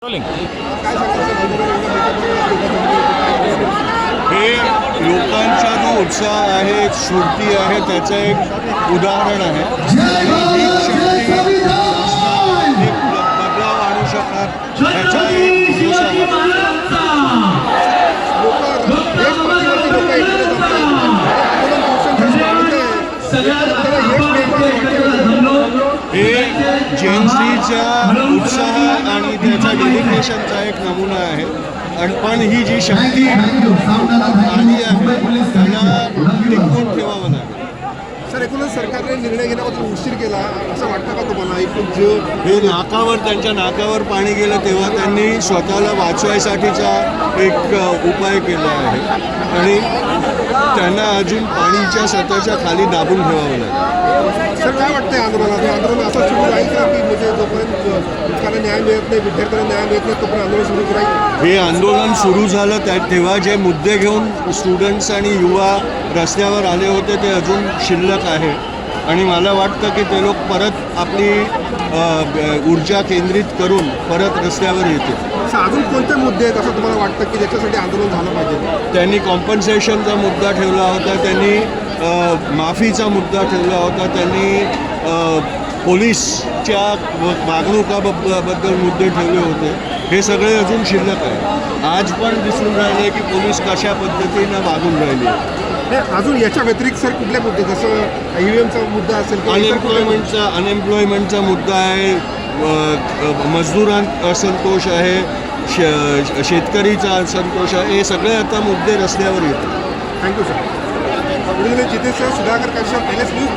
हे लोकांचा जो उत्साह आहे, स्फूर्ती आहे, त्याचं एक उदाहरण आहे. ही शक्ती एक बदलाव आणू शकणार ह्याचा एक दिवस आहे. हे जेएनसीचा उत्साह आणि त्याच्या डेडिकेशनचा एक नमुना आहे. आणि पण ही जी शक्ती आली आहे त्याला टिकवून ठेवावं लागेल. सर, एकूणच सरकारने निर्णय घेण्याबद्दल उशीर केला असं वाटतं का तुम्हाला? एकूण जो हे त्यांच्या नाकावर पाणी गेलं तेव्हा त्यांनी स्वतःला वाचवायसाठीचा एक उपाय केला आहे आणि त्यांना अजून पाणीच्या स्वतःच्या खाली दाबून ठेवावं लागेल. सर, काय वाटतंय आंदोलनात? आंदोलन असं सुरू राहील का की म्हणजे जोपर्यंत लोकांना न्याय मिळत नाही, विद्यार्थ्यांना न्याय मिळत नाही, तोपर्यंत आंदोलन सुरू राहील? हे आंदोलन सुरू झालं तेव्हा जे मुद्दे घेऊन स्टुडंट्स आणि युवा रस्त्यावर आले होते ते अजून शिल्लक आहे आणि मला वाटतं की ते लोक परत आपली ऊर्जा केंद्रित करून परत रस्त्यावर येतील. अजून कोणते मुद्दे आहेत असं तुम्हाला वाटतं की ज्याच्यासाठी आंदोलन झालं पाहिजे? त्यांनी कॉम्पन्सेशनचा मुद्दा ठेवला होता, त्यांनी माफीचा मुद्दा ठेवला होता, त्यांनी पोलीसच्या वागणुकाबद्दल मुद्दे ठेवले होते. हे सगळे अजून शिल्लक आहे. आज पण दिसून राहिले की पोलीस कशा पद्धतीनं वागून राहिले. अजून याच्या व्यतिरिक्त सर कुठले मुद्दे, जसं ईव्हीएमचा मुद्दा असेल किंवा अनएम्प्लॉयमेंटचा मुद्दा आहे, मजदूरांचा असंतोष आहे, शेतकरीचा असंतोष आहे. हे सगळे आता मुद्दे रस्त्यावर येतात. Thank you sir. जिथे sir Sudhakar Kashyap, NS news.